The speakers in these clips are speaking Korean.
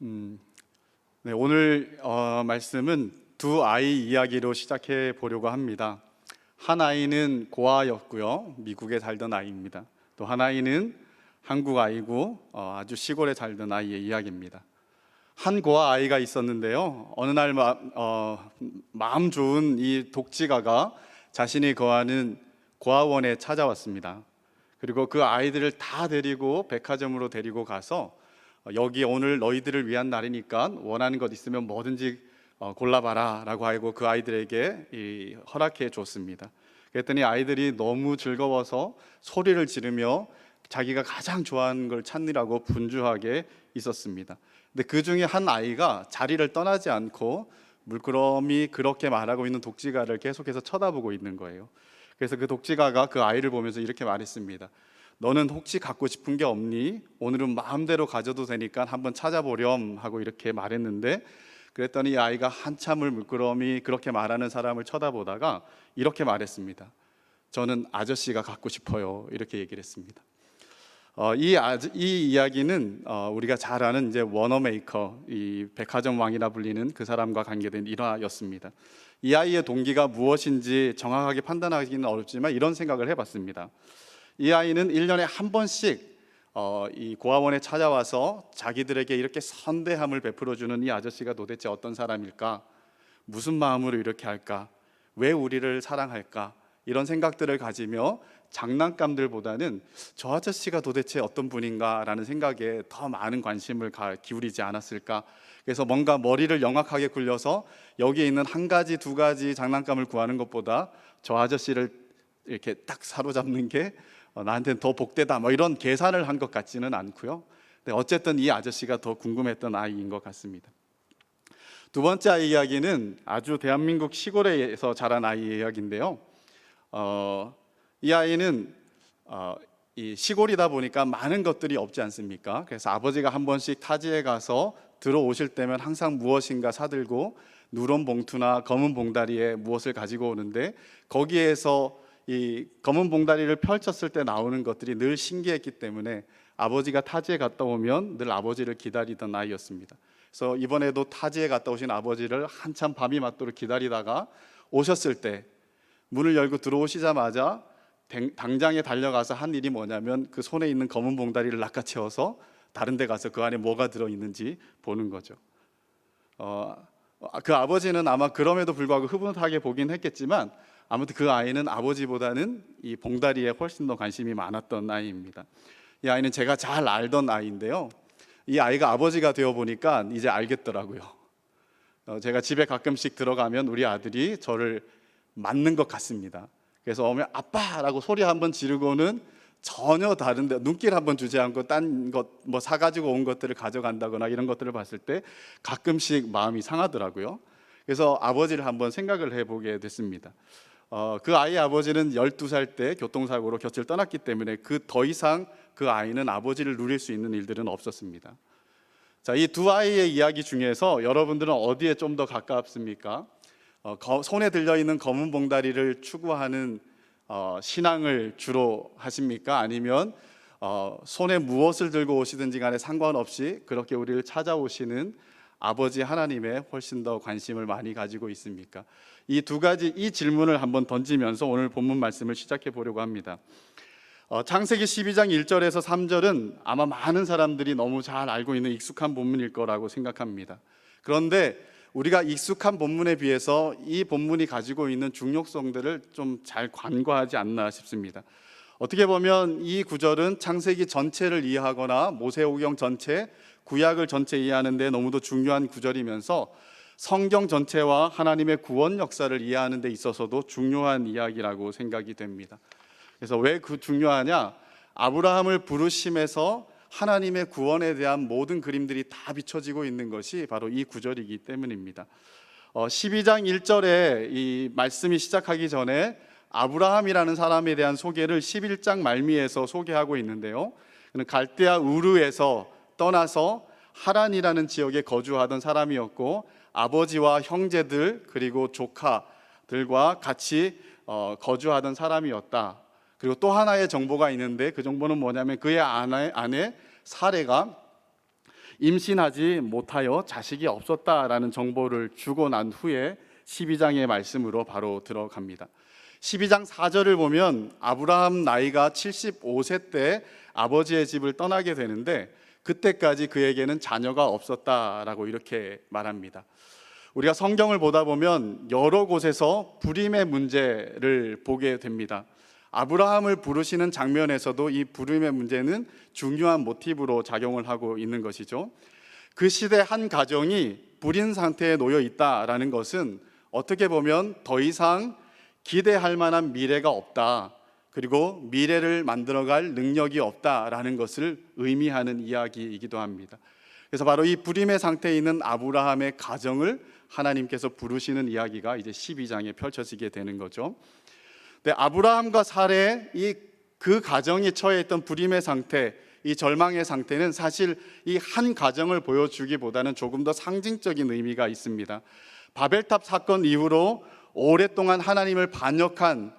네, 오늘 말씀은 두 아이 이야기로 시작해 보려고 합니다. 한 아이는 고아였고요, 미국에 살던 아이입니다. 또 한 아이는 한국 아이고 아주 시골에 살던 아이의 이야기입니다. 한 고아 아이가 있었는데요, 어느 날 마음 좋은 이 독지가가 자신이 거하는 고아원에 찾아왔습니다. 그리고 그 아이들을 다 데리고 백화점으로 데리고 가서 여기 오늘 너희들을 위한 날이니까 원하는 것 있으면 뭐든지 골라봐라 라고 하고 그 아이들에게 허락해 줬습니다. 그랬더니 아이들이 너무 즐거워서 소리를 지르며 자기가 가장 좋아하는 걸 찾느라고 분주하게 있었습니다. 근데 그 중에 한 아이가 자리를 떠나지 않고 물끄러미 그렇게 말하고 있는 독지가를 계속해서 쳐다보고 있는 거예요. 그래서 그 독지가가 그 아이를 보면서 이렇게 말했습니다. 너는 혹시 갖고 싶은 게 없니? 오늘은 마음대로 가져도 되니까 한번 찾아보렴 하고 이렇게 말했는데, 그랬더니 이 아이가 한참을 물끄러미 그렇게 말하는 사람을 쳐다보다가 이렇게 말했습니다. 저는 아저씨가 갖고 싶어요. 이렇게 얘기를 했습니다. 이 이야기는 우리가 잘 아는 이제 워너메이커, 이 백화점 왕이라 불리는 그 사람과 관계된 일화였습니다. 이 아이의 동기가 무엇인지 정확하게 판단하기는 어렵지만 이런 생각을 해봤습니다. 이 아이는 1년에 한 번씩 이 고아원에 찾아와서 자기들에게 이렇게 선대함을 베풀어주는 이 아저씨가 도대체 어떤 사람일까? 무슨 마음으로 이렇게 할까? 왜 우리를 사랑할까? 이런 생각들을 가지며 장난감들보다는 저 아저씨가 도대체 어떤 분인가 라는 생각에 더 많은 관심을 기울이지 않았을까. 그래서 뭔가 머리를 영악하게 굴려서 여기에 있는 한 가지 두 가지 장난감을 구하는 것보다 저 아저씨를 이렇게 딱 사로잡는 게 나한테는 더 복되다 뭐 이런 계산을 한 것 같지는 않고요. 근데 어쨌든 이 아저씨가 더 궁금했던 아이인 것 같습니다. 두 번째 아이 이야기는 아주 대한민국 시골에서 자란 아이의 이야기인데요. 이 아이는 이 시골이다 보니까 많은 것들이 없지 않습니까? 그래서 아버지가 한 번씩 타지에 가서 들어오실 때면 항상 무엇인가 사들고 누런 봉투나 검은 봉다리에 무엇을 가지고 오는데, 거기에서 이 검은 봉다리를 펼쳤을 때 나오는 것들이 늘 신기했기 때문에 아버지가 타지에 갔다 오면 늘 아버지를 기다리던 아이였습니다. 그래서 이번에도 타지에 갔다 오신 아버지를 한참 밤이 맞도록 기다리다가 오셨을 때 문을 열고 들어오시자마자 당장에 달려가서 한 일이 뭐냐면 그 손에 있는 검은 봉다리를 낚아채워서 다른 데 가서 그 안에 뭐가 들어있는지 보는 거죠. 그 아버지는 아마 그럼에도 불구하고 흐뭇하게 보긴 했겠지만 아무튼 그 아이는 아버지보다는 이 봉다리에 훨씬 더 관심이 많았던 아이입니다. 이 아이는 제가 잘 알던 아이인데요, 이 아이가 아버지가 되어 보니까 이제 알겠더라고요. 제가 집에 가끔씩 들어가면 우리 아들이 저를 맞는 것 같습니다. 그래서 오면 아빠라고 소리 한번 지르고는 전혀 다른데 눈길 한번 주지 않고 딴 것 뭐 사가지고 온 것들을 가져간다거나 이런 것들을 봤을 때 가끔씩 마음이 상하더라고요. 그래서 아버지를 한번 생각을 해보게 됐습니다. 그 아이의 아버지는 12살 때 교통사고로 곁을 떠났기 때문에 더 이상 그 아이는 아버지를 누릴 수 있는 일들은 없었습니다. 자, 이 두 아이의 이야기 중에서 여러분들은 어디에 좀 더 가깝습니까? 손에 들려있는 검은 봉다리를 추구하는 신앙을 주로 하십니까? 아니면 손에 무엇을 들고 오시든지 간에 상관없이 그렇게 우리를 찾아오시는 아버지 하나님에 훨씬 더 관심을 많이 가지고 있습니까? 이 두 가지 이 질문을 한번 던지면서 오늘 본문 말씀을 시작해 보려고 합니다. 창세기 12장 1절에서 3절은 아마 많은 사람들이 너무 잘 알고 있는 익숙한 본문일 거라고 생각합니다. 그런데 우리가 익숙한 본문에 비해서 이 본문이 가지고 있는 중요성들을 좀 잘 간과하지 않나 싶습니다. 어떻게 보면 이 구절은 창세기 전체를 이해하거나 모세오경 전체, 구약을 전체 이해하는 데 너무도 중요한 구절이면서 성경 전체와 하나님의 구원 역사를 이해하는 데 있어서도 중요한 이야기라고 생각이 됩니다. 그래서 왜 중요하냐? 아브라함을 부르심에서 하나님의 구원에 대한 모든 그림들이 다 비춰지고 있는 것이 바로 이 구절이기 때문입니다. 12장 1절에 이 말씀이 시작하기 전에 아브라함이라는 사람에 대한 소개를 11장 말미에서 소개하고 있는데요, 그는 갈대아 우르에서 떠나서 하란이라는 지역에 거주하던 사람이었고 아버지와 형제들 그리고 조카들과 같이 거주하던 사람이었다. 그리고 또 하나의 정보가 있는데 그 정보는 뭐냐면 그의 아내 사레가 임신하지 못하여 자식이 없었다라는 정보를 주고 난 후에 12장의 말씀으로 바로 들어갑니다. 12장 4절을 보면 아브라함 나이가 75세 때 아버지의 집을 떠나게 되는데 그때까지 그에게는 자녀가 없었다라고 이렇게 말합니다. 우리가 성경을 보다 보면 여러 곳에서 불임의 문제를 보게 됩니다. 아브라함을 부르시는 장면에서도 이 불임의 문제는 중요한 모티브로 작용을 하고 있는 것이죠. 그 시대 한 가정이 불임 상태에 놓여 있다라는 것은 어떻게 보면 더 이상 기대할 만한 미래가 없다, 그리고 미래를 만들어갈 능력이 없다라는 것을 의미하는 이야기이기도 합니다. 그래서 바로 이 불임의 상태에 있는 아브라함의 가정을 하나님께서 부르시는 이야기가 이제 12장에 펼쳐지게 되는 거죠. 근데 아브라함과 사레 그 가정이 처해 있던 불임의 상태, 이 절망의 상태는 사실 이 한 가정을 보여주기보다는 조금 더 상징적인 의미가 있습니다. 바벨탑 사건 이후로 오랫동안 하나님을 반역한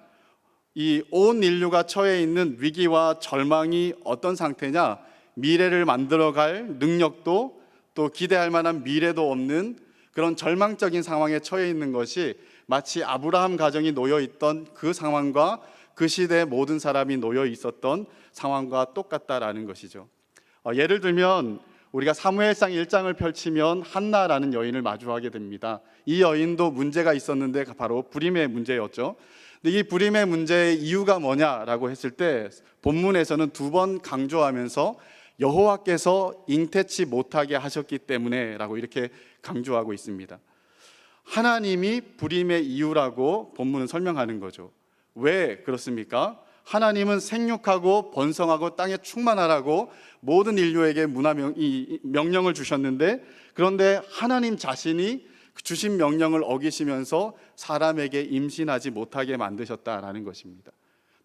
이 온 인류가 처해 있는 위기와 절망이 어떤 상태냐? 미래를 만들어갈 능력도 또 기대할 만한 미래도 없는 그런 절망적인 상황에 처해 있는 것이 마치 아브라함 가정이 놓여 있던 그 상황과 그 시대의 모든 사람이 놓여 있었던 상황과 똑같다라는 것이죠. 예를 들면 우리가 사무엘상 1장을 펼치면 한나라는 여인을 마주하게 됩니다. 이 여인도 문제가 있었는데 바로 불임의 문제였죠. 근데 이 불임의 문제의 이유가 뭐냐라고 했을 때 본문에서는 두 번 강조하면서 여호와께서 잉태치 못하게 하셨기 때문에라고 이렇게 강조하고 있습니다. 하나님이 불임의 이유라고 본문은 설명하는 거죠. 왜 그렇습니까? 하나님은 생육하고 번성하고 땅에 충만하라고 모든 인류에게 명령을 주셨는데, 그런데 하나님 자신이 주신 명령을 어기시면서 사람에게 임신하지 못하게 만드셨다라는 것입니다.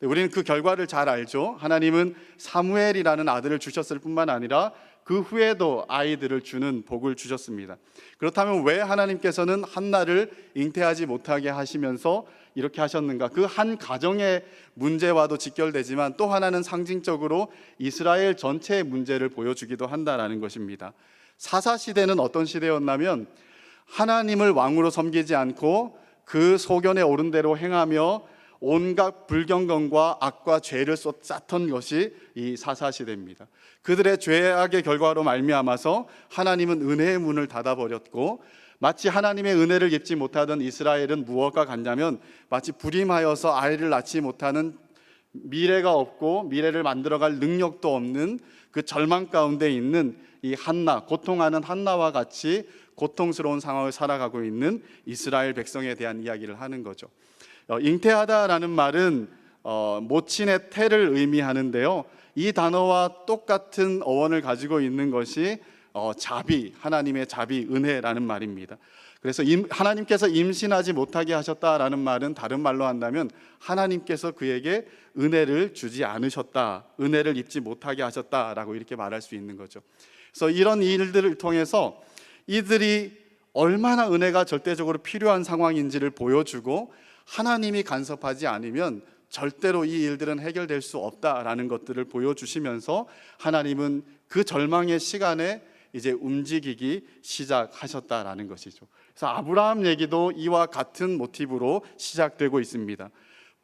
우리는 그 결과를 잘 알죠. 하나님은 사무엘이라는 아들을 주셨을 뿐만 아니라 그 후에도 아이들을 주는 복을 주셨습니다. 그렇다면 왜 하나님께서는 한나를 잉태하지 못하게 하시면서 이렇게 하셨는가? 그 한 가정의 문제와도 직결되지만 또 하나는 상징적으로 이스라엘 전체의 문제를 보여주기도 한다는 것입니다. 사사시대는 어떤 시대였냐면 하나님을 왕으로 섬기지 않고 그 소견에 오른 대로 행하며 온갖 불경건과 악과 죄를 쏟았던 것이 이 사사시대입니다. 그들의 죄악의 결과로 말미암아서 하나님은 은혜의 문을 닫아버렸고, 마치 하나님의 은혜를 입지 못하던 이스라엘은 무엇과 같냐면 마치 불임하여서 아이를 낳지 못하는, 미래가 없고 미래를 만들어갈 능력도 없는 그 절망 가운데 있는 이 한나, 고통하는 한나와 같이 고통스러운 상황을 살아가고 있는 이스라엘 백성에 대한 이야기를 하는 거죠. 잉태하다라는 말은 모친의 태를 의미하는데요, 이 단어와 똑같은 어원을 가지고 있는 것이 자비, 하나님의 자비, 은혜라는 말입니다. 그래서 하나님께서 임신하지 못하게 하셨다라는 말은 다른 말로 한다면 하나님께서 그에게 은혜를 주지 않으셨다, 은혜를 입지 못하게 하셨다라고 이렇게 말할 수 있는 거죠. 그래서 이런 일들을 통해서 이들이 얼마나 은혜가 절대적으로 필요한 상황인지를 보여주고, 하나님이 간섭하지 않으면 절대로 이 일들은 해결될 수 없다라는 것들을 보여주시면서 하나님은 그 절망의 시간에 이제 움직이기 시작하셨다라는 것이죠. 그래서 아브라함 얘기도 이와 같은 모티브로 시작되고 있습니다.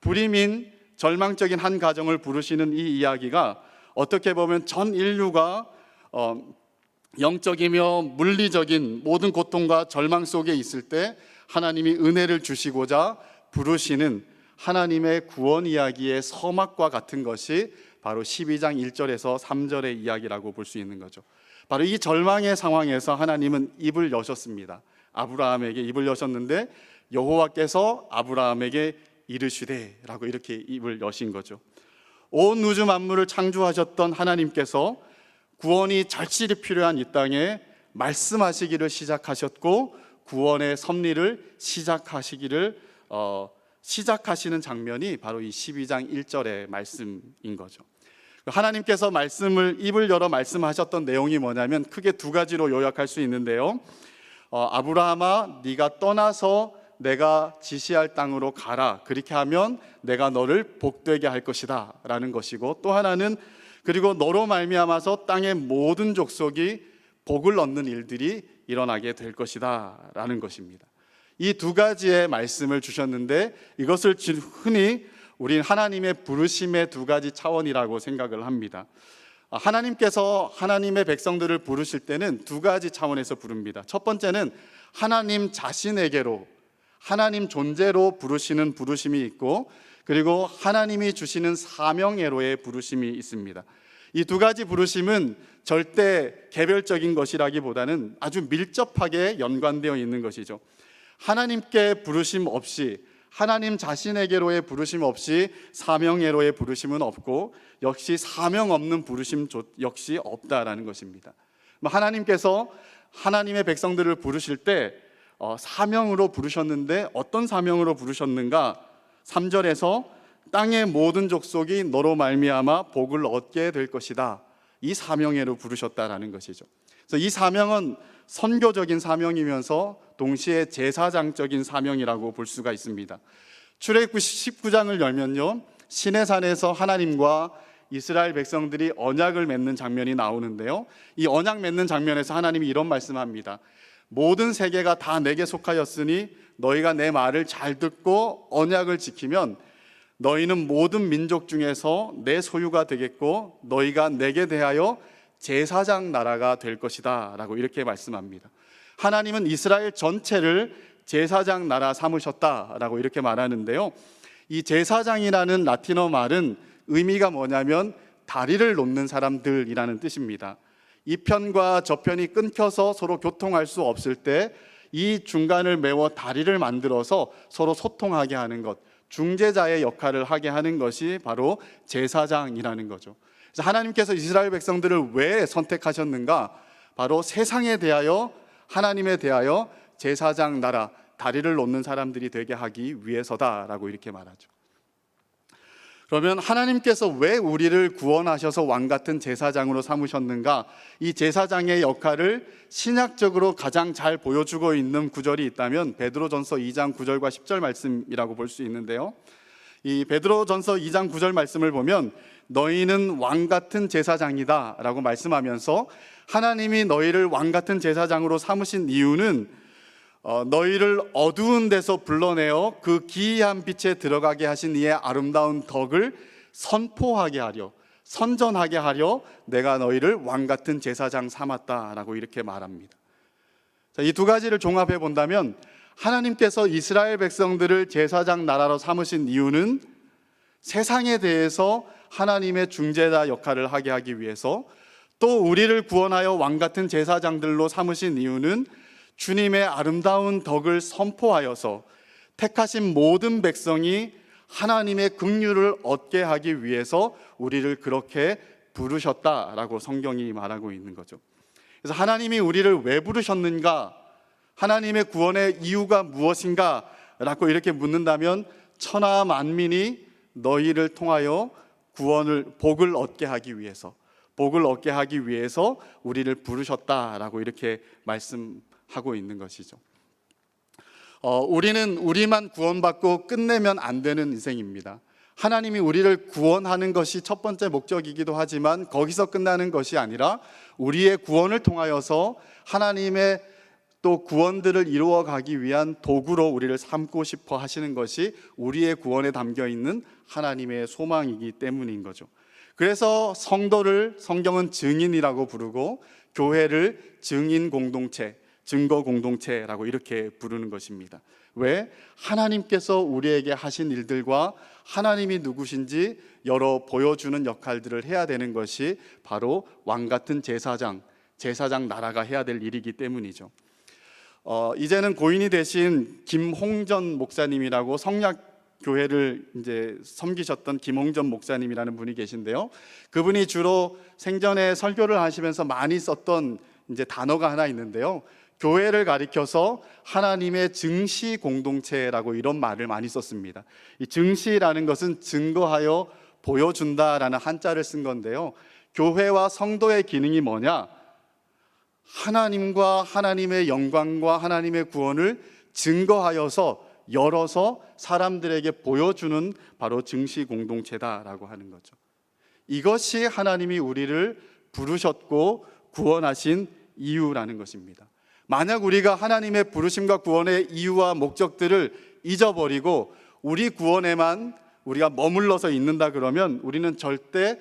불임인 절망적인 한 가정을 부르시는 이 이야기가 어떻게 보면 전 인류가 영적이며 물리적인 모든 고통과 절망 속에 있을 때 하나님이 은혜를 주시고자 부르시는 하나님의 구원 이야기의 서막과 같은 것이 바로 12장 1절에서 3절의 이야기라고 볼 수 있는 거죠. 바로 이 절망의 상황에서 하나님은 입을 여셨습니다. 아브라함에게 입을 여셨는데 여호와께서 아브라함에게 이르시되라고 이렇게 입을 여신 거죠. 온 우주 만물을 창조하셨던 하나님께서 구원이 절실히 필요한 이 땅에 말씀하시기를 시작하셨고, 구원의 섭리를 시작하시는 장면이 바로 이 12장 1절의 말씀인 거죠. 하나님께서 입을 열어 말씀하셨던 내용이 뭐냐면 크게 두 가지로 요약할 수 있는데요, 아브라함아, 네가 떠나서 내가 지시할 땅으로 가라, 그렇게 하면 내가 너를 복되게 할 것이다 라는 것이고, 또 하나는 그리고 너로 말미암아서 땅의 모든 족속이 복을 얻는 일들이 일어나게 될 것이다 라는 것입니다. 이 두 가지의 말씀을 주셨는데 이것을 흔히 우린 하나님의 부르심의 두 가지 차원이라고 생각을 합니다. 하나님께서 하나님의 백성들을 부르실 때는 두 가지 차원에서 부릅니다. 첫 번째는 하나님 자신에게로, 하나님 존재로 부르시는 부르심이 있고, 그리고 하나님이 주시는 사명애로의 부르심이 있습니다. 이 두 가지 부르심은 절대 개별적인 것이라기보다는 아주 밀접하게 연관되어 있는 것이죠. 하나님께 부르심 없이, 하나님 자신에게로의 부르심 없이 사명애로의 부르심은 없고, 역시 사명 없는 부르심 역시 없다라는 것입니다. 하나님께서 하나님의 백성들을 부르실 때 사명으로 부르셨는데 어떤 사명으로 부르셨는가? 3절에서 땅의 모든 족속이 너로 말미암아 복을 얻게 될 것이다, 이 사명애로 부르셨다라는 것이죠. 그래서 이 사명은 선교적인 사명이면서 동시에 제사장적인 사명이라고 볼 수가 있습니다. 출애굽기 19장을 열면요, 시내산에서 하나님과 이스라엘 백성들이 언약을 맺는 장면이 나오는데요, 이 언약 맺는 장면에서 하나님이 이런 말씀합니다. 모든 세계가 다 내게 속하였으니 너희가 내 말을 잘 듣고 언약을 지키면 너희는 모든 민족 중에서 내 소유가 되겠고 너희가 내게 대하여 제사장 나라가 될 것이다 라고 이렇게 말씀합니다. 하나님은 이스라엘 전체를 제사장 나라 삼으셨다라고 이렇게 말하는데요, 이 제사장이라는 라틴어 말은 의미가 뭐냐면 다리를 놓는 사람들이라는 뜻입니다. 이 편과 저 편이 끊겨서 서로 교통할 수 없을 때 이 중간을 메워 다리를 만들어서 서로 소통하게 하는 것, 중재자의 역할을 하게 하는 것이 바로 제사장이라는 거죠. 그래서 하나님께서 이스라엘 백성들을 왜 선택하셨는가? 바로 세상에 대하여, 하나님에 대하여 제사장 나라, 다리를 놓는 사람들이 되게 하기 위해서다라고 이렇게 말하죠. 그러면 하나님께서 왜 우리를 구원하셔서 왕같은 제사장으로 삼으셨는가? 이 제사장의 역할을 신약적으로 가장 잘 보여주고 있는 구절이 있다면 베드로전서 2장 9절과 10절 말씀이라고 볼 수 있는데요, 이 베드로전서 2장 9절 말씀을 보면 너희는 왕같은 제사장이다 라고 말씀하면서 하나님이 너희를 왕같은 제사장으로 삼으신 이유는 너희를 어두운 데서 불러내어 그 기이한 빛에 들어가게 하신 이의 아름다운 덕을 선포하게 하려, 선전하게 하려 내가 너희를 왕같은 제사장 삼았다라고 이렇게 말합니다. 이 두 가지를 종합해 본다면 하나님께서 이스라엘 백성들을 제사장 나라로 삼으신 이유는 세상에 대해서 하나님의 중재자 역할을 하게 하기 위해서, 또 우리를 구원하여 왕같은 제사장들로 삼으신 이유는 주님의 아름다운 덕을 선포하여서 택하신 모든 백성이 하나님의 긍휼을 얻게 하기 위해서 우리를 그렇게 부르셨다라고 성경이 말하고 있는 거죠. 그래서 하나님이 우리를 왜 부르셨는가? 하나님의 구원의 이유가 무엇인가? 라고 이렇게 묻는다면 천하 만민이 너희를 통하여 복을 얻게 하기 위해서, 복을 얻게 하기 위해서 우리를 부르셨다라고 이렇게 말씀하고 있는 것이죠. 우리는 우리만 구원받고 끝내면 안 되는 인생입니다. 하나님이 우리를 구원하는 것이 첫 번째 목적이기도 하지만 거기서 끝나는 것이 아니라 우리의 구원을 통하여서 하나님의 또 구원들을 이루어 가기 위한 도구로 우리를 삼고 싶어 하시는 것이 우리의 구원에 담겨 있는 하나님의 소망이기 때문인 거죠. 그래서 성도를 성경은 증인이라고 부르고 교회를 증인 공동체, 증거 공동체라고 이렇게 부르는 것입니다. 왜? 하나님께서 우리에게 하신 일들과 하나님이 누구신지 여러 보여주는 역할들을 해야 되는 것이 바로 왕같은 제사장 나라가 해야 될 일이기 때문이죠. 이제는 고인이 되신 김홍전 목사님이라고 성약교회를 이제 섬기셨던 김홍전 목사님이라는 분이 계신데요, 그분이 주로 생전에 설교를 하시면서 많이 썼던 이제 단어가 하나 있는데요, 교회를 가리켜서 하나님의 증시 공동체라고 이런 말을 많이 썼습니다. 이 증시라는 것은 증거하여 보여준다라는 한자를 쓴 건데요, 교회와 성도의 기능이 뭐냐? 하나님과 하나님의 영광과 하나님의 구원을 증거하여서 열어서 사람들에게 보여주는 바로 증시 공동체다라고 하는 거죠. 이것이 하나님이 우리를 부르셨고 구원하신 이유라는 것입니다. 만약 우리가 하나님의 부르심과 구원의 이유와 목적들을 잊어버리고 우리 구원에만 우리가 머물러서 있는다 그러면 우리는 절대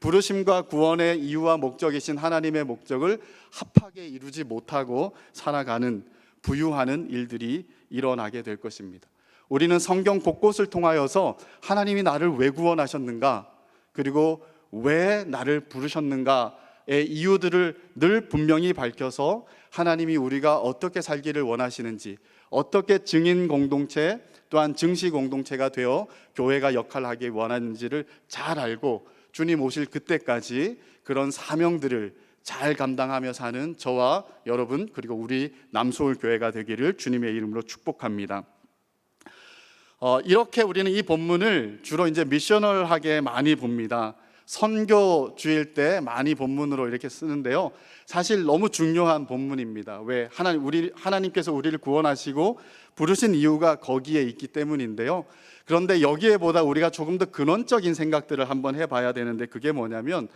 부르심과 구원의 이유와 목적이신 하나님의 목적을 합하게 이루지 못하고 살아가는, 부유하는 일들이 일어나게 될 것입니다. 우리는 성경 곳곳을 통하여서 하나님이 나를 왜 구원하셨는가, 그리고 왜 나를 부르셨는가의 이유들을 늘 분명히 밝혀서 하나님이 우리가 어떻게 살기를 원하시는지, 어떻게 증인 공동체 또한 증시 공동체가 되어 교회가 역할을 하기 원하는지를 잘 알고 주님 오실 그때까지 그런 사명들을 잘 감당하며 사는 저와 여러분, 그리고 우리 남서울 교회가 되기를 주님의 이름으로 축복합니다. 이렇게 우리는 이 본문을 주로 이제 미셔널하게 많이 봅니다. 선교주일 때 많이 본문으로 이렇게 쓰는데요. 사실 너무 중요한 본문입니다. 왜? 하나님께서 우리를 구원하시고 부르신 이유가 거기에 있기 때문인데요. 그런데 여기에보다 우리가 조금 더 근원적인 생각들을 한번 해봐야 되는데, 그게 뭐냐면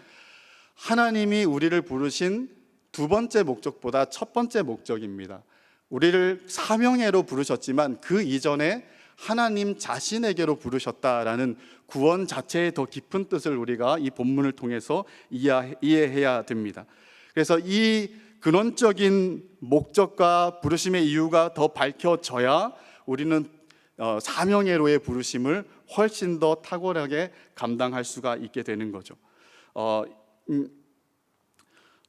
하나님이 우리를 부르신 두 번째 목적보다 첫 번째 목적입니다. 우리를 사명회로 부르셨지만 그 이전에 하나님 자신에게로 부르셨다라는 구원 자체의 더 깊은 뜻을 우리가 이 본문을 통해서 이해해야 됩니다. 그래서 이 근원적인 목적과 부르심의 이유가 더 밝혀져야 우리는 사명회로의 부르심을 훨씬 더 탁월하게 감당할 수가 있게 되는 거죠.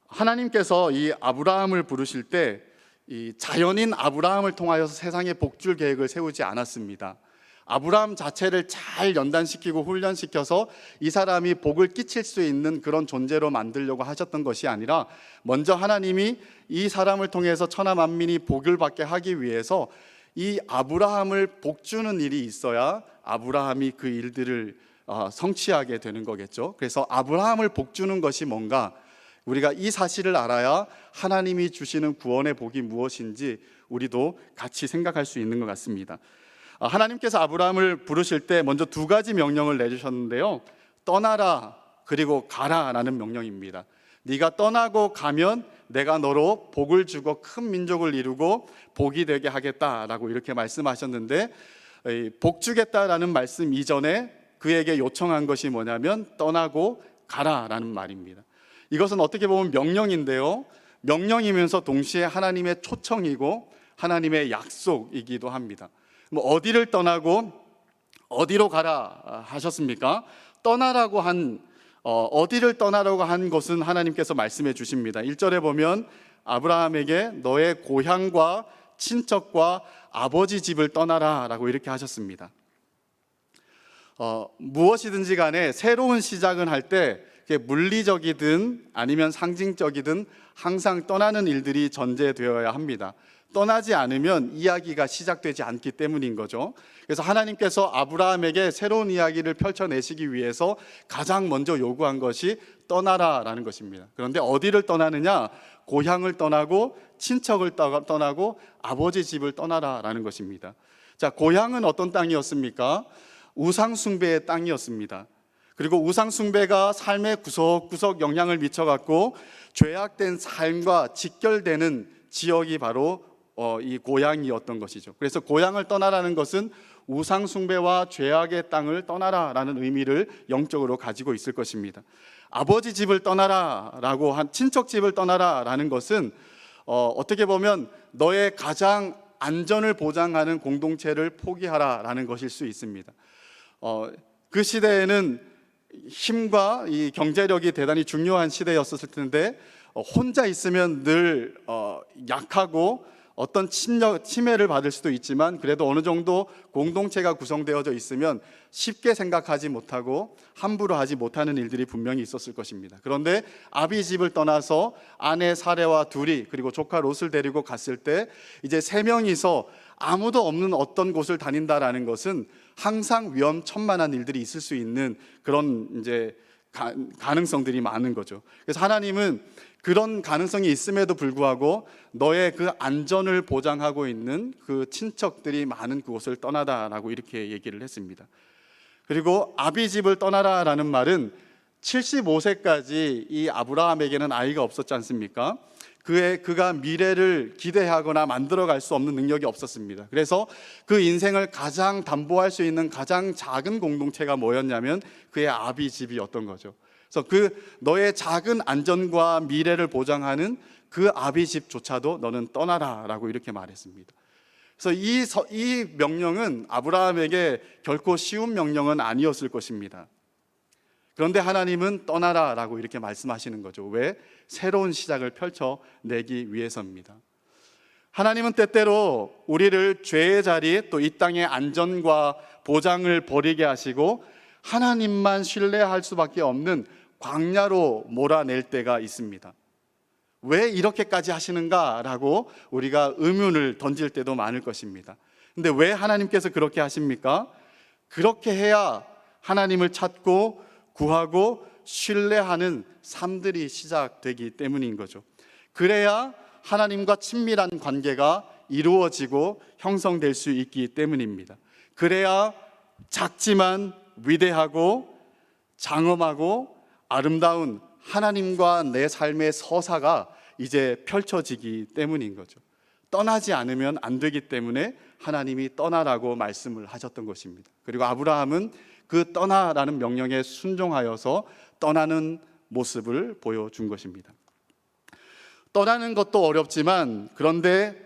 하나님께서 이 아브라함을 부르실 때 이 자연인 아브라함을 통하여서 세상에 복줄 계획을 세우지 않았습니다. 아브라함 자체를 잘 연단시키고 훈련시켜서 이 사람이 복을 끼칠 수 있는 그런 존재로 만들려고 하셨던 것이 아니라, 먼저 하나님이 이 사람을 통해서 천하 만민이 복을 받게 하기 위해서 이 아브라함을 복주는 일이 있어야 아브라함이 그 일들을 성취하게 되는 거겠죠. 그래서 아브라함을 복주는 것이 뭔가, 우리가 이 사실을 알아야 하나님이 주시는 구원의 복이 무엇인지 우리도 같이 생각할 수 있는 것 같습니다. 하나님께서 아브라함을 부르실 때 먼저 두 가지 명령을 내주셨는데요. 떠나라, 그리고 가라라는 명령입니다. 네가 떠나고 가면 내가 너로 복을 주고 큰 민족을 이루고 복이 되게 하겠다라고 이렇게 말씀하셨는데, 복 주겠다라는 말씀 이전에 그에게 요청한 것이 뭐냐면 떠나고 가라라는 말입니다. 이것은 어떻게 보면 명령인데요, 명령이면서 동시에 하나님의 초청이고 하나님의 약속이기도 합니다. 어디를 떠나고 어디로 가라 하셨습니까? 떠나라고 어디를 떠나라고 한 것은 하나님께서 말씀해 주십니다. 1절에 보면 아브라함에게 너의 고향과 친척과 아버지 집을 떠나라 라고 이렇게 하셨습니다. 무엇이든지 간에 새로운 시작을 할 때 물리적이든 아니면 상징적이든 항상 떠나는 일들이 전제되어야 합니다. 떠나지 않으면 이야기가 시작되지 않기 때문인 거죠. 그래서 하나님께서 아브라함에게 새로운 이야기를 펼쳐내시기 위해서 가장 먼저 요구한 것이 떠나라라는 것입니다. 그런데 어디를 떠나느냐? 고향을 떠나고 친척을 떠나고 아버지 집을 떠나라라는 것입니다. 자, 고향은 어떤 땅이었습니까? 우상 숭배의 땅이었습니다. 그리고 우상 숭배가 삶에 구석구석 영향을 미쳐갖고 죄악된 삶과 직결되는 지역이 바로 이 고향이었던 것이죠. 그래서 고향을 떠나라는 것은 우상 숭배와 죄악의 땅을 떠나라라는 의미를 영적으로 가지고 있을 것입니다. 아버지 집을 떠나라라고 한 친척 집을 떠나라라는 것은 어떻게 보면 너의 가장 안전을 보장하는 공동체를 포기하라라는 것일 수 있습니다. 그 시대에는 힘과 이 경제력이 대단히 중요한 시대였을 텐데 혼자 있으면 늘 약하고 어떤 침해를 받을 수도 있지만 그래도 어느 정도 공동체가 구성되어져 있으면 쉽게 생각하지 못하고 함부로 하지 못하는 일들이 분명히 있었을 것입니다. 그런데 아비 집을 떠나서 아내 사레와 둘이 그리고 조카 롯을 데리고 갔을 때 이제 세 명이서 아무도 없는 어떤 곳을 다닌다라는 것은 항상 위험천만한 일들이 있을 수 있는 그런 이제 가능성들이 많은 거죠. 그래서 하나님은 그런 가능성이 있음에도 불구하고 너의 그 안전을 보장하고 있는 그 친척들이 많은 그곳을 떠나다라고 이렇게 얘기를 했습니다. 그리고 아비 집을 떠나라라는 말은 75세까지 이 아브라함에게는 아이가 없었지 않습니까? 그가 미래를 기대하거나 만들어갈 수 없는 능력이 없었습니다. 그래서 그 인생을 가장 담보할 수 있는 가장 작은 공동체가 뭐였냐면 그의 아비집이었던 거죠. 그래서 너의 작은 안전과 미래를 보장하는 그 아비집조차도 너는 떠나라라고 이렇게 말했습니다. 그래서 이 명령은 아브라함에게 결코 쉬운 명령은 아니었을 것입니다. 그런데 하나님은 떠나라라고 이렇게 말씀하시는 거죠. 왜? 새로운 시작을 펼쳐내기 위해서입니다. 하나님은 때때로 우리를 죄의 자리, 또 이 땅의 안전과 보장을 버리게 하시고 하나님만 신뢰할 수밖에 없는 광야로 몰아낼 때가 있습니다. 왜 이렇게까지 하시는가라고 우리가 의문을 던질 때도 많을 것입니다. 근데 왜 하나님께서 그렇게 하십니까? 그렇게 해야 하나님을 찾고 구하고 신뢰하는 삶들이 시작되기 때문인 거죠. 그래야 하나님과 친밀한 관계가 이루어지고 형성될 수 있기 때문입니다. 그래야 작지만 위대하고 장엄하고 아름다운 하나님과 내 삶의 서사가 이제 펼쳐지기 때문인 거죠. 떠나지 않으면 안 되기 때문에 하나님이 떠나라고 말씀을 하셨던 것입니다. 그리고 아브라함은 그 떠나라는 명령에 순종하여서 떠나는 모습을 보여준 것입니다. 떠나는 것도 어렵지만 그런데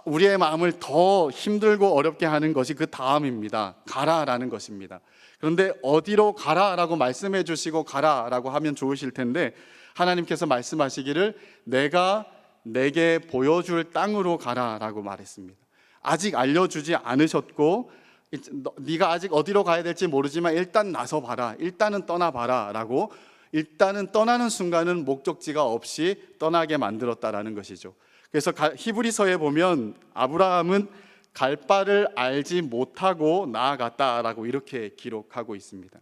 우리의 마음을 더 힘들고 어렵게 하는 것이 그 다음입니다. 가라라는 것입니다. 그런데 어디로 가라라고 말씀해 주시고 가라라고 하면 좋으실 텐데 하나님께서 말씀하시기를 내가 내게 보여줄 땅으로 가라라고 말했습니다. 아직 알려주지 않으셨고 네가 아직 어디로 가야 될지 모르지만 일단 나서 봐라, 일단은 떠나봐라 라고 일단은 떠나는 순간은 목적지가 없이 떠나게 만들었다라는 것이죠. 그래서 히브리서에 보면 아브라함은 갈 바를 알지 못하고 나아갔다라고 이렇게 기록하고 있습니다.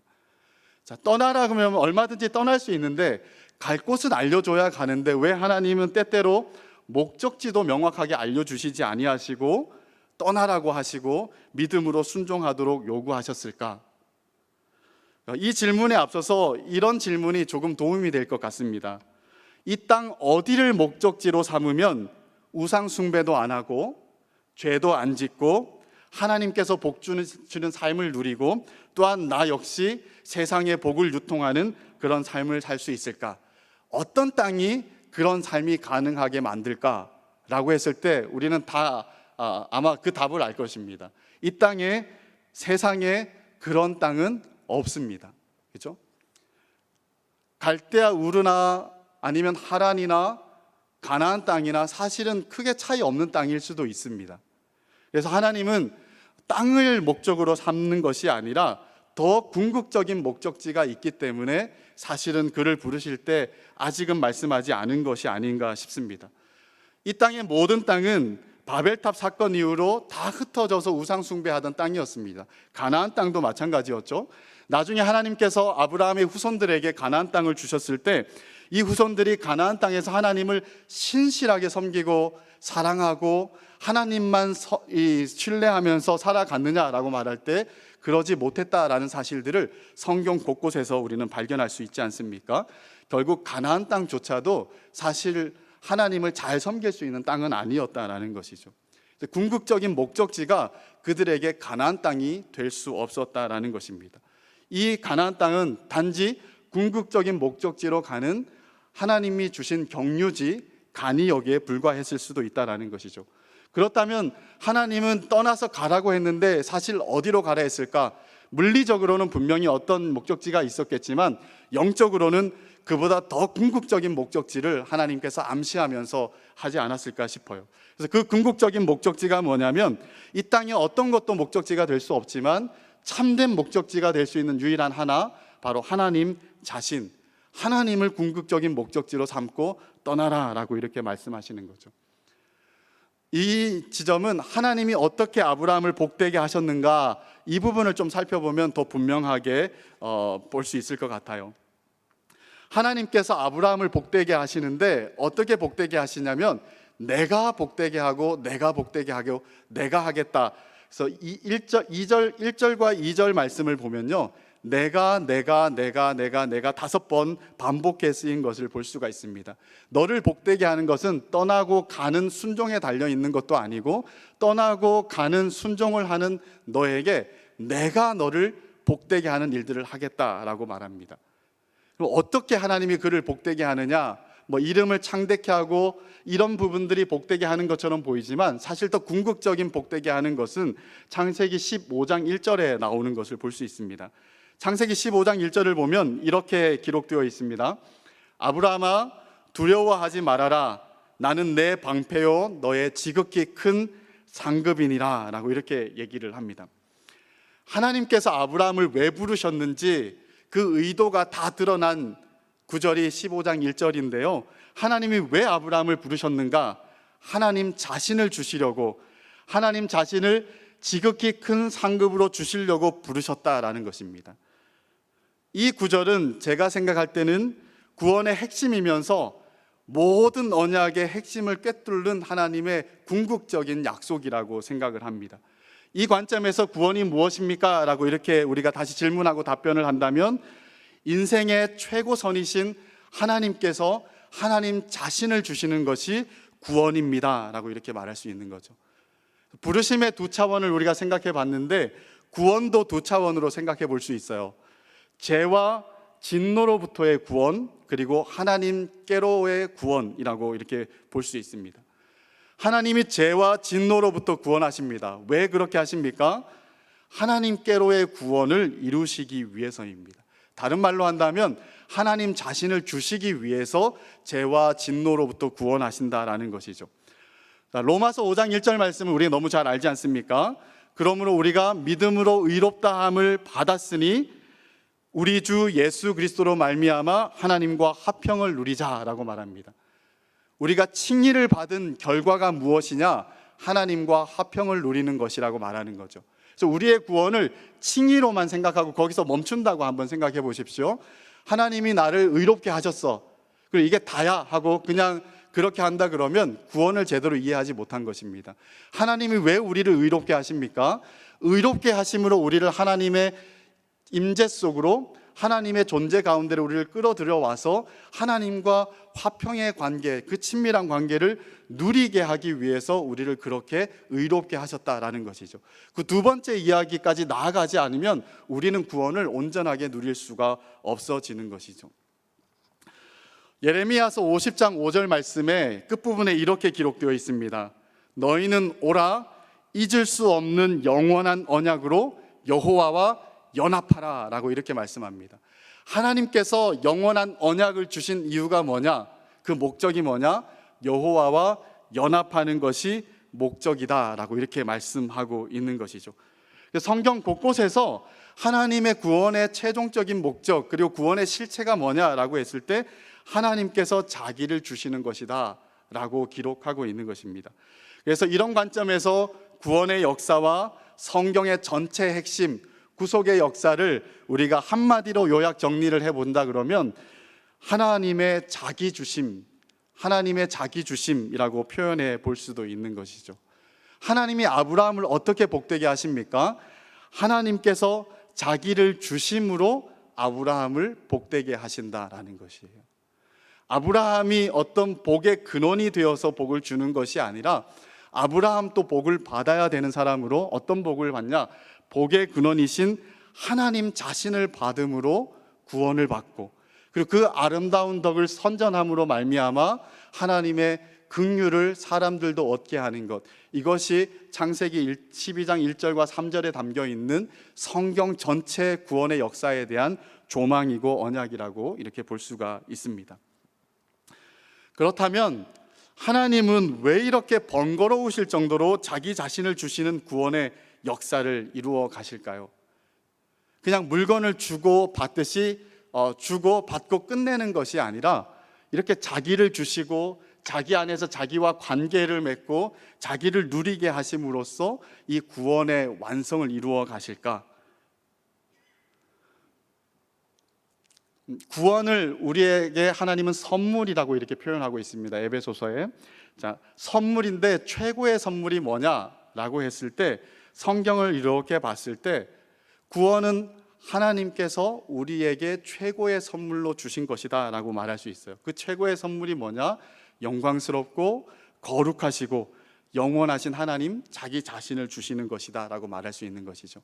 자, 떠나라 그러면 얼마든지 떠날 수 있는데 갈 곳은 알려줘야 가는데 왜 하나님은 때때로 목적지도 명확하게 알려주시지 아니하시고 떠나라고 하시고 믿음으로 순종하도록 요구하셨을까? 이 질문에 앞서서 이런 질문이 조금 도움이 될 것 같습니다. 이 땅 어디를 목적지로 삼으면 우상 숭배도 안 하고 죄도 안 짓고 하나님께서 복 주는 삶을 누리고 또한 나 역시 세상의 복을 유통하는 그런 삶을 살 수 있을까? 어떤 땅이 그런 삶이 가능하게 만들까라고 했을 때 우리는 다 아마 그 답을 알 것입니다. 이 땅에 세상에 그런 땅은 없습니다. 그렇죠? 갈대아 우르나 아니면 하란이나 가나안 땅이나 사실은 크게 차이 없는 땅일 수도 있습니다. 그래서 하나님은 땅을 목적으로 삼는 것이 아니라 더 궁극적인 목적지가 있기 때문에 사실은 그를 부르실 때 아직은 말씀하지 않은 것이 아닌가 싶습니다. 이 땅의 모든 땅은 바벨탑 사건 이후로 다 흩어져서 우상 숭배하던 땅이었습니다. 가나안 땅도 마찬가지였죠. 나중에 하나님께서 아브라함의 후손들에게 가나안 땅을 주셨을 때 이 후손들이 가나안 땅에서 하나님을 신실하게 섬기고 사랑하고 하나님만 신뢰하면서 살아갔느냐라고 말할 때 그러지 못했다라는 사실들을 성경 곳곳에서 우리는 발견할 수 있지 않습니까? 결국 가나안 땅조차도 사실 하나님을 잘 섬길 수 있는 땅은 아니었다라는 것이죠. 궁극적인 목적지가 그들에게 가나안 땅이 될 수 없었다라는 것입니다. 이 가나안 땅은 단지 궁극적인 목적지로 가는 하나님이 주신 경유지 간이역에 불과했을 수도 있다라는 것이죠. 그렇다면 하나님은 떠나서 가라고 했는데 사실 어디로 가라 했을까? 물리적으로는 분명히 어떤 목적지가 있었겠지만 영적으로는 그보다 더 궁극적인 목적지를 하나님께서 암시하면서 하지 않았을까 싶어요. 그래서 그 궁극적인 목적지가 뭐냐면 이 땅에 어떤 것도 목적지가 될 수 없지만 참된 목적지가 될 수 있는 유일한 하나, 바로 하나님 자신, 하나님을 궁극적인 목적지로 삼고 떠나라라고 이렇게 말씀하시는 거죠. 이 지점은 하나님이 어떻게 아브라함을 복되게 하셨는가, 이 부분을 좀 살펴보면 더 분명하게 볼 수 있을 것 같아요. 하나님께서 아브라함을 복되게 하시는데 어떻게 복되게 하시냐면 내가 복되게 하고 내가 복되게 하고 내가 하겠다. 그래서 1절과 2절 말씀을 보면요, 내가 5번 반복해 쓰인 것을 볼 수가 있습니다. 너를 복되게 하는 것은 떠나고 가는 순종에 달려 있는 것도 아니고, 떠나고 가는 순종을 하는 너에게 내가 너를 복되게 하는 일들을 하겠다라고 말합니다. 그럼 어떻게 하나님이 그를 복되게 하느냐? 이름을 창대케 하고 이런 부분들이 복되게 하는 것처럼 보이지만, 사실 더 궁극적인 복되게 하는 것은 창세기 15장 1절에 나오는 것을 볼 수 있습니다. 창세기 15장 1절을 보면 이렇게 기록되어 있습니다. 아브라함아, 두려워하지 말아라. 나는 내 방패요 너의 지극히 큰 상급이니라 라고 이렇게 얘기를 합니다. 하나님께서 아브라함을 왜 부르셨는지 그 의도가 다 드러난 구절이 15장 1절인데요. 하나님이 왜 아브라함을 부르셨는가? 하나님 자신을 주시려고, 하나님 자신을 지극히 큰 상급으로 주시려고 부르셨다라는 것입니다. 이 구절은 제가 생각할 때는 구원의 핵심이면서 모든 언약의 핵심을 꿰뚫는 하나님의 궁극적인 약속이라고 생각을 합니다. 이 관점에서 구원이 무엇입니까? 라고 이렇게 우리가 다시 질문하고 답변을 한다면, 인생의 최고선이신 하나님께서 하나님 자신을 주시는 것이 구원입니다 라고 이렇게 말할 수 있는 거죠. 부르심의 두 차원을 우리가 생각해 봤는데, 구원도 두 차원으로 생각해 볼 수 있어요. 죄와 진노로부터의 구원, 그리고 하나님께로의 구원이라고 이렇게 볼 수 있습니다. 하나님이 죄와 진노로부터 구원하십니다. 왜 그렇게 하십니까? 하나님께로의 구원을 이루시기 위해서입니다. 다른 말로 한다면 하나님 자신을 주시기 위해서 죄와 진노로부터 구원하신다라는 것이죠. 로마서 5장 1절 말씀을 우리 너무 잘 알지 않습니까? 그러므로 우리가 믿음으로 의롭다함을 받았으니 우리 주 예수 그리스도로 말미암아 하나님과 화평을 누리자라고 말합니다. 우리가 칭의를 받은 결과가 무엇이냐? 하나님과 화평을 누리는 것이라고 말하는 거죠. 그래서 우리의 구원을 칭의로만 생각하고 거기서 멈춘다고 한번 생각해 보십시오. 하나님이 나를 의롭게 하셨어, 그리고 이게 다야 하고 그냥 그렇게 한다 그러면 구원을 제대로 이해하지 못한 것입니다. 하나님이 왜 우리를 의롭게 하십니까? 의롭게 하심으로 우리를 하나님의 임재 속으로, 하나님의 존재 가운데로 우리를 끌어들여 와서 하나님과 화평의 관계, 그 친밀한 관계를 누리게 하기 위해서 우리를 그렇게 의롭게 하셨다라는 것이죠. 그 두 번째 이야기까지 나아가지 않으면 우리는 구원을 온전하게 누릴 수가 없어지는 것이죠. 예레미야서 50장 5절 말씀에 끝부분에 이렇게 기록되어 있습니다. 너희는 오라, 잊을 수 없는 영원한 언약으로 여호와와 연합하라 라고 이렇게 말씀합니다. 하나님께서 영원한 언약을 주신 이유가 뭐냐? 그 목적이 뭐냐? 여호와와 연합하는 것이 목적이다 라고 이렇게 말씀하고 있는 것이죠. 성경 곳곳에서 하나님의 구원의 최종적인 목적, 그리고 구원의 실체가 뭐냐라고 했을 때 하나님께서 자기를 주시는 것이다 라고 기록하고 있는 것입니다. 그래서 이런 관점에서 구원의 역사와 성경의 전체 핵심, 구속의 역사를 우리가 한마디로 요약 정리를 해본다 그러면 하나님의 자기 주심이라고 표현해 볼 수도 있는 것이죠. 하나님이 아브라함을 어떻게 복되게 하십니까? 하나님께서 자기를 주심으로 아브라함을 복되게 하신다라는 것이에요. 아브라함이 어떤 복의 근원이 되어서 복을 주는 것이 아니라 아브라함도 복을 받아야 되는 사람으로, 어떤 복을 받냐? 복의 근원이신 하나님 자신을 받음으로 구원을 받고, 그리고 그 아름다운 덕을 선전함으로 말미암아 하나님의 긍휼을 사람들도 얻게 하는 것, 이것이 창세기 12장 1절과 3절에 담겨 있는 성경 전체 구원의 역사에 대한 조망이고 언약이라고 이렇게 볼 수가 있습니다. 그렇다면 하나님은 왜 이렇게 번거로우실 정도로 자기 자신을 주시는 구원의 역사를 이루어 가실까요? 그냥 물건을 주고 받듯이 주고 받고 끝내는 것이 아니라 이렇게 자기를 주시고 자기 안에서 자기와 관계를 맺고 자기를 누리게 하심으로써 이 구원의 완성을 이루어 가실까? 구원을 우리에게 하나님은 선물이라고 이렇게 표현하고 있습니다. 에베소서에. 자, 선물인데 최고의 선물이 뭐냐라고 했을 때, 성경을 이렇게 봤을 때 구원은 하나님께서 우리에게 최고의 선물로 주신 것이다 라고 말할 수 있어요. 그 최고의 선물이 뭐냐? 영광스럽고 거룩하시고 영원하신 하나님 자기 자신을 주시는 것이다 라고 말할 수 있는 것이죠.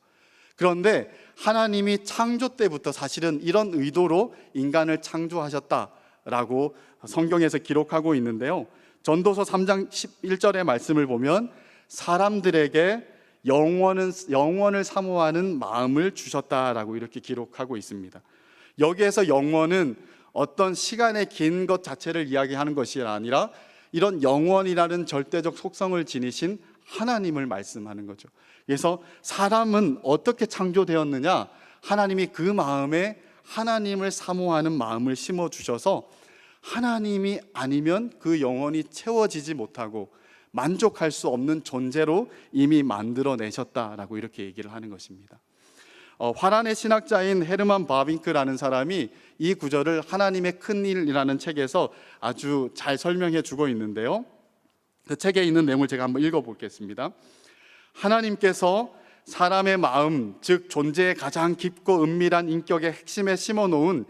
그런데 하나님이 창조 때부터 사실은 이런 의도로 인간을 창조하셨다라고 성경에서 기록하고 있는데요, 전도서 3장 11절의 말씀을 보면 사람들에게 영원을 사모하는 마음을 주셨다라고 이렇게 기록하고 있습니다. 여기에서 영원은 어떤 시간의 긴 것 자체를 이야기하는 것이 아니라 이런 영원이라는 절대적 속성을 지니신 하나님을 말씀하는 거죠. 그래서 사람은 어떻게 창조되었느냐? 하나님이 그 마음에 하나님을 사모하는 마음을 심어주셔서 하나님이 아니면 그 영혼이 채워지지 못하고 만족할 수 없는 존재로 이미 만들어내셨다라고 이렇게 얘기를 하는 것입니다. 화란의 신학자인 헤르만 바빙크라는 사람이 이 구절을 하나님의 큰일이라는 책에서 아주 잘 설명해 주고 있는데요, 그 책에 있는 내용을 제가 한번 읽어보겠습니다. 하나님께서 사람의 마음, 즉 존재의 가장 깊고 은밀한 인격의 핵심에 심어놓은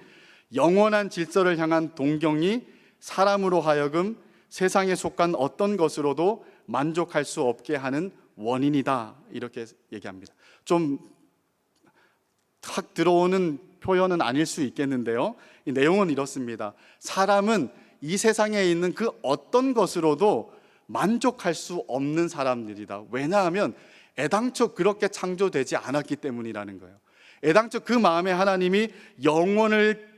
영원한 질서를 향한 동경이 사람으로 하여금 세상에 속한 어떤 것으로도 만족할 수 없게 하는 원인이다, 이렇게 얘기합니다. 좀 탁 들어오는 표현은 아닐 수 있겠는데요, 이 내용은 이렇습니다. 사람은 이 세상에 있는 그 어떤 것으로도 만족할 수 없는 사람들이다. 왜냐하면 애당초 그렇게 창조되지 않았기 때문이라는 거예요. 애당초 그 마음에 하나님이 영원을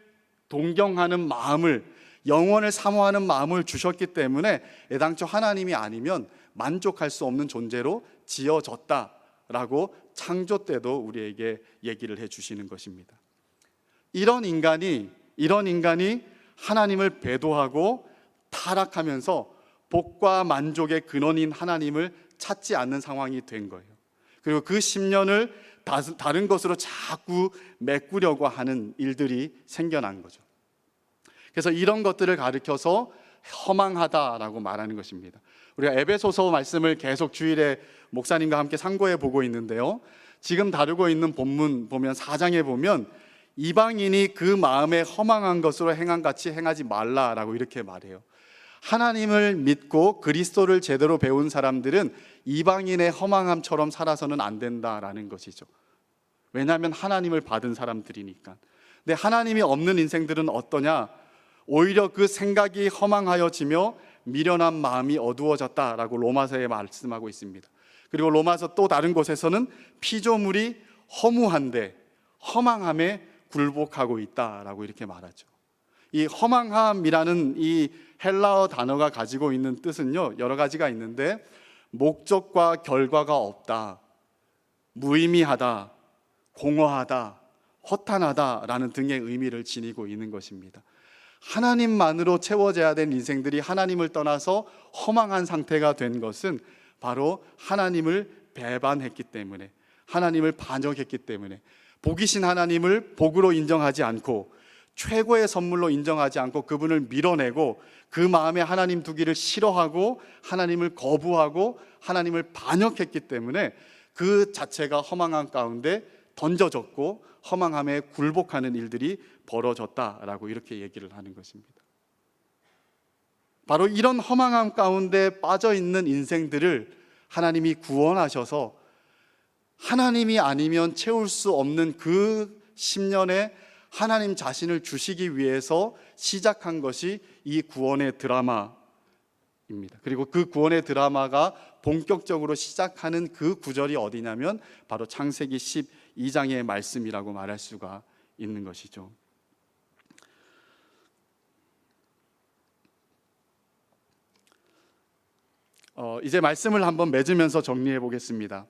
동경하는 마음을, 영원을 사모하는 마음을 주셨기 때문에 애당초 하나님이 아니면 만족할 수 없는 존재로 지어졌다라고 창조 때도 우리에게 얘기를 해주시는 것입니다. 이런 인간이 하나님을 배도하고 타락하면서 복과 만족의 근원인 하나님을 찾지 않는 상황이 된 거예요. 그리고 그 10년을 다른 것으로 자꾸 메꾸려고 하는 일들이 생겨난 거죠. 그래서 이런 것들을 가리켜서 허망하다라고 말하는 것입니다. 우리가 에베소서 말씀을 계속 주일에 목사님과 함께 상고해 보고 있는데요, 지금 다루고 있는 본문 보면 4장에 보면 이방인이 그 마음에 허망한 것으로 행한 같이 행하지 말라라고 이렇게 말해요. 하나님을 믿고 그리스도를 제대로 배운 사람들은 이방인의 허망함처럼 살아서는 안 된다라는 것이죠. 왜냐하면 하나님을 받은 사람들이니까. 근데 하나님이 없는 인생들은 어떠냐? 오히려 그 생각이 허망하여지며 미련한 마음이 어두워졌다라고 로마서에 말씀하고 있습니다. 그리고 로마서 또 다른 곳에서는 피조물이 허무한데 허망함에 굴복하고 있다라고 이렇게 말하죠. 이 허망함이라는 이 헬라어 단어가 가지고 있는 뜻은요, 여러 가지가 있는데 목적과 결과가 없다, 무의미하다, 공허하다, 허탄하다라는 등의 의미를 지니고 있는 것입니다. 하나님만으로 채워져야 될 인생들이 하나님을 떠나서 허망한 상태가 된 것은 바로 하나님을 배반했기 때문에, 하나님을 반역했기 때문에, 복이신 하나님을 복으로 인정하지 않고 최고의 선물로 인정하지 않고 그분을 밀어내고 그 마음에 하나님 두기를 싫어하고 하나님을 거부하고 하나님을 반역했기 때문에 그 자체가 허망한 가운데 던져졌고 허망함에 굴복하는 일들이 벌어졌다라고 이렇게 얘기를 하는 것입니다. 바로 이런 허망함 가운데 빠져 있는 인생들을 하나님이 구원하셔서 하나님이 아니면 채울 수 없는 그 10년에 하나님 자신을 주시기 위해서 시작한 것이 이 구원의 드라마입니다. 그리고 그 구원의 드라마가 본격적으로 시작하는 그 구절이 어디냐면 바로 창세기 12장의 말씀이라고 말할 수가 있는 것이죠. 이제 말씀을 한번 맺으면서 정리해 보겠습니다.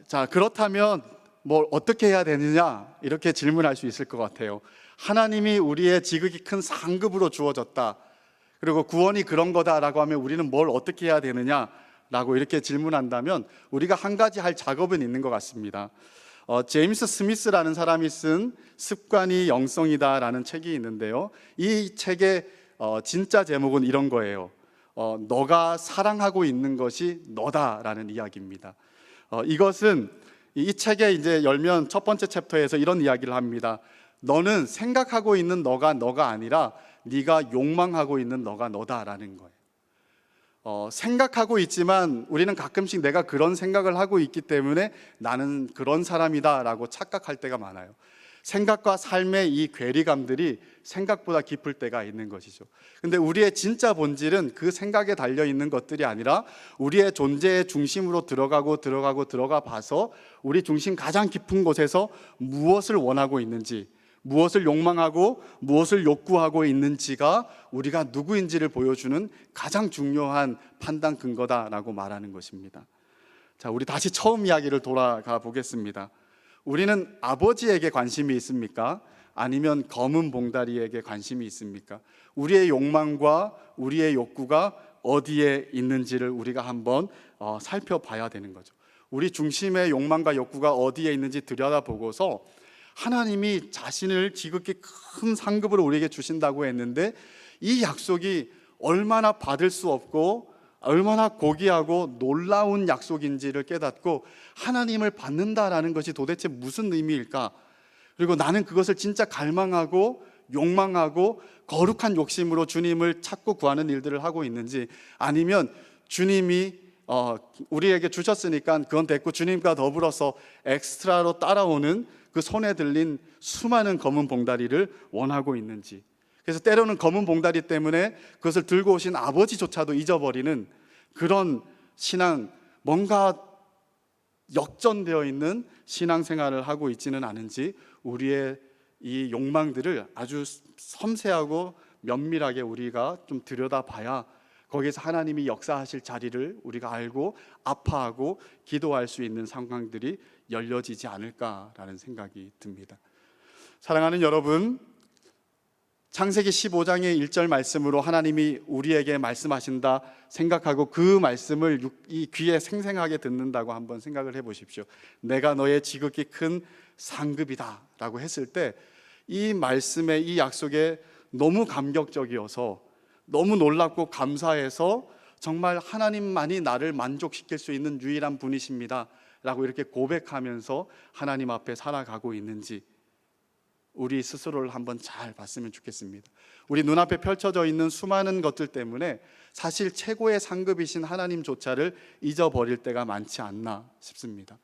자, 그렇다면 뭘 어떻게 해야 되느냐, 이렇게 질문할 수 있을 것 같아요. 하나님이 우리의 지극히 큰 상급으로 주어졌다, 그리고 구원이 그런 거다라고 하면 우리는 뭘 어떻게 해야 되느냐라고 이렇게 질문한다면 우리가 한 가지 할 작업은 있는 것 같습니다. 제임스 스미스라는 사람이 쓴 습관이 영성이다라는 책이 있는데요, 이 책의 진짜 제목은 이런 거예요. 너가 사랑하고 있는 것이 너다라는 이야기입니다. 이것은 이 책에 이제 열면 첫 번째 챕터에서 이런 이야기를 합니다. 너는 생각하고 있는 너가 아니라 네가 욕망하고 있는 너가 너다라는 거예요. 생각하고 있지만 우리는 가끔씩 내가 그런 생각을 하고 있기 때문에 나는 그런 사람이다라고 착각할 때가 많아요. 생각과 삶의 이 괴리감들이 생각보다 깊을 때가 있는 것이죠. 근데 우리의 진짜 본질은 그 생각에 달려 있는 것들이 아니라 우리의 존재의 중심으로 들어가 봐서 우리 중심 가장 깊은 곳에서 무엇을 원하고 있는지, 무엇을 욕망하고 무엇을 욕구하고 있는지가 우리가 누구인지를 보여주는 가장 중요한 판단 근거다라고 말하는 것입니다. 자, 우리 다시 처음 이야기를 돌아가 보겠습니다. 우리는 아버지에게 관심이 있습니까? 아니면 검은 봉다리에게 관심이 있습니까? 우리의 욕망과 우리의 욕구가 어디에 있는지를 우리가 한번 살펴봐야 되는 거죠. 우리 중심의 욕망과 욕구가 어디에 있는지 들여다보고서 하나님이 자신을 지극히 큰 상급으로 우리에게 주신다고 했는데 이 약속이 얼마나 받을 수 없고 얼마나 고귀하고 놀라운 약속인지를 깨닫고 하나님을 받는다라는 것이 도대체 무슨 의미일까? 그리고 나는 그것을 진짜 갈망하고 욕망하고 거룩한 욕심으로 주님을 찾고 구하는 일들을 하고 있는지, 아니면 주님이 우리에게 주셨으니까 그건 됐고 주님과 더불어서 엑스트라로 따라오는 그 손에 들린 수많은 검은 봉다리를 원하고 있는지. 그래서 때로는 검은 봉다리 때문에 그것을 들고 오신 아버지조차도 잊어버리는 그런 신앙, 뭔가 역전되어 있는 신앙생활을 하고 있지는 않은지 우리의 이 욕망들을 아주 섬세하고 면밀하게 우리가 좀 들여다봐야 거기에서 하나님이 역사하실 자리를 우리가 알고 아파하고 기도할 수 있는 상황들이 열려지지 않을까라는 생각이 듭니다. 사랑하는 여러분, 창세기 15장의 1절 말씀으로 하나님이 우리에게 말씀하신다 생각하고 그 말씀을 이 귀에 생생하게 듣는다고 한번 생각을 해보십시오. 내가 너의 지극히 큰 상급이다 라고 했을 때 이 말씀에, 이 약속에 너무 감격적이어서 너무 놀랍고 감사해서 정말 하나님만이 나를 만족시킬 수 있는 유일한 분이십니다 라고 이렇게 고백하면서 하나님 앞에 살아가고 있는지 우리 스스로를 한번 잘 봤으면 좋겠습니다. 우리 눈앞에 펼쳐져 있는 수많은 것들 때문에 사실 최고의 상급이신 하나님조차를 잊어버릴 때가 많지 않나 싶습니다.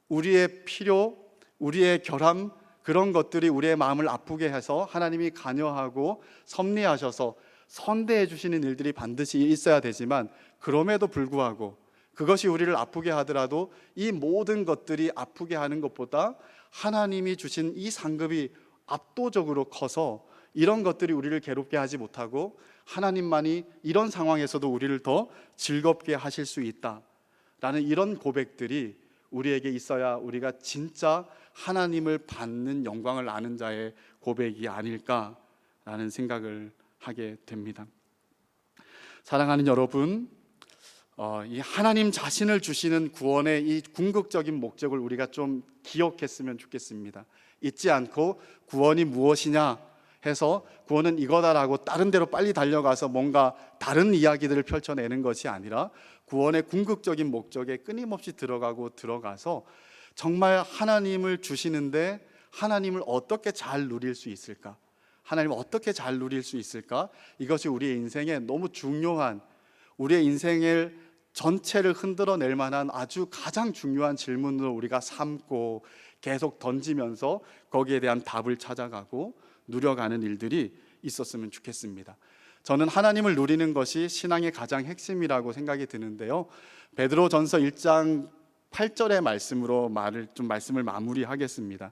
우리의 필요, 우리의 결함, 그런 것들이 우리의 마음을 아프게 해서 하나님이 관여하고 섭리하셔서 선대해 주시는 일들이 반드시 있어야 되지만, 그럼에도 불구하고 그것이 우리를 아프게 하더라도 이 모든 것들이 아프게 하는 것보다 하나님이 주신 이 상급이 압도적으로 커서 이런 것들이 우리를 괴롭게 하지 못하고 하나님만이 이런 상황에서도 우리를 더 즐겁게 하실 수 있다라는 이런 고백들이 우리에게 있어야 우리가 진짜 하나님을 받는 영광을 아는 자의 고백이 아닐까라는 생각을 하게 됩니다. 사랑하는 여러분, 이 하나님 자신을 주시는 구원의 이 궁극적인 목적을 우리가 좀 기억했으면 좋겠습니다. 잊지 않고 구원이 무엇이냐 해서 구원은 이거다라고 다른 데로 빨리 달려가서 뭔가 다른 이야기들을 펼쳐내는 것이 아니라 구원의 궁극적인 목적에 끊임없이 들어가서 정말 하나님을 주시는데 하나님을 어떻게 잘 누릴 수 있을까? 하나님을 어떻게 잘 누릴 수 있을까? 이것이 우리의 인생에 너무 중요한, 우리의 인생을 전체를 흔들어낼 만한 아주 가장 중요한 질문으로 우리가 삼고 계속 던지면서 거기에 대한 답을 찾아가고 누려가는 일들이 있었으면 좋겠습니다. 저는 하나님을 누리는 것이 신앙의 가장 핵심이라고 생각이 드는데요. 베드로전서 1장 8절의 말씀으로 말씀을 마무리하겠습니다.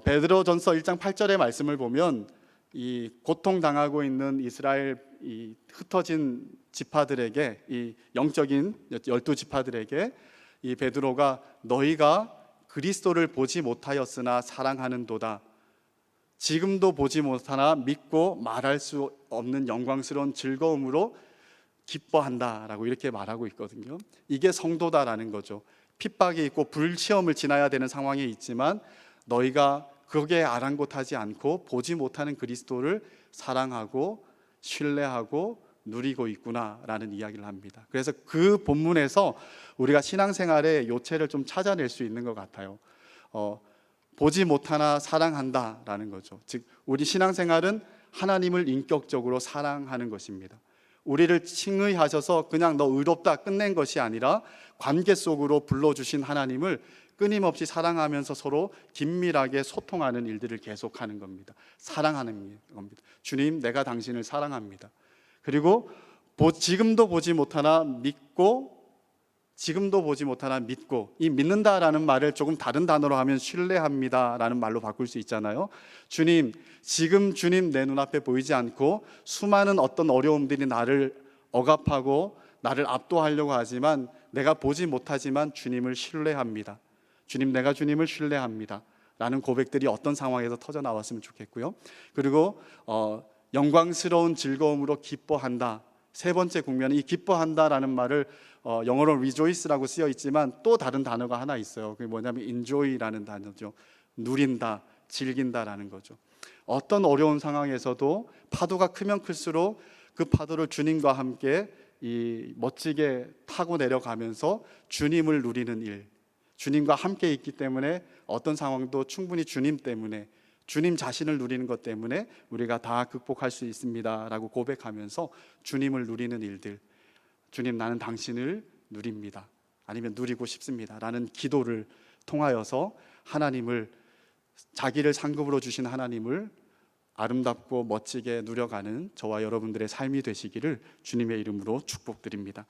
베드로전서 1장 8절의 말씀을 보면 이 고통당하고 있는 이스라엘 이 흩어진 지파들에게, 이 영적인 12지파들에게 이 베드로가 너희가 그리스도를 보지 못하였으나 사랑하는도다, 지금도 보지 못하나 믿고 말할 수 없는 영광스러운 즐거움으로 기뻐한다라고 이렇게 말하고 있거든요. 이게 성도다라는 거죠. 핍박이 있고 불시험을 지나야 되는 상황이 있지만 너희가 거기에 아랑곳하지 않고 보지 못하는 그리스도를 사랑하고 신뢰하고 누리고 있구나라는 이야기를 합니다. 그래서 그 본문에서 우리가 신앙생활의 요체를 좀 찾아낼 수 있는 것 같아요. 보지 못하나 사랑한다라는 거죠. 즉 우리 신앙생활은 하나님을 인격적으로 사랑하는 것입니다. 우리를 칭의하셔서 그냥 너 의롭다 끝낸 것이 아니라 관계 속으로 불러주신 하나님을 끊임없이 사랑하면서 서로 긴밀하게 소통하는 일들을 계속하는 겁니다. 사랑하는 겁니다. 주님, 내가 당신을 사랑합니다. 그리고 지금도 보지 못하나 믿고, 지금도 보지 못하나 믿고, 이 믿는다라는 말을 조금 다른 단어로 하면 신뢰합니다라는 말로 바꿀 수 있잖아요. 주님, 지금 주님 내 눈앞에 보이지 않고 수많은 어떤 어려움들이 나를 억압하고 나를 압도하려고 하지만 내가 보지 못하지만 주님을 신뢰합니다. 주님, 내가 주님을 신뢰합니다 라는 고백들이 어떤 상황에서 터져 나왔으면 좋겠고요. 그리고 영광스러운 즐거움으로 기뻐한다. 세 번째 국면은 이 기뻐한다라는 말을 영어로 rejoice라고 쓰여 있지만 또 다른 단어가 하나 있어요. 그게 뭐냐면 enjoy라는 단어죠. 누린다, 즐긴다라는 거죠. 어떤 어려운 상황에서도 파도가 크면 클수록 그 파도를 주님과 함께 멋지게 타고 내려가면서 주님을 누리는 일, 주님과 함께 있기 때문에 어떤 상황도 충분히 주님 때문에, 주님 자신을 누리는 것 때문에 우리가 다 극복할 수 있습니다 라고 고백하면서 주님을 누리는 일들, 주님 나는 당신을 누립니다, 아니면 누리고 싶습니다 라는 기도를 통하여서 하나님을, 자기를 상급으로 주신 하나님을 아름답고 멋지게 누려가는 저와 여러분들의 삶이 되시기를 주님의 이름으로 축복드립니다.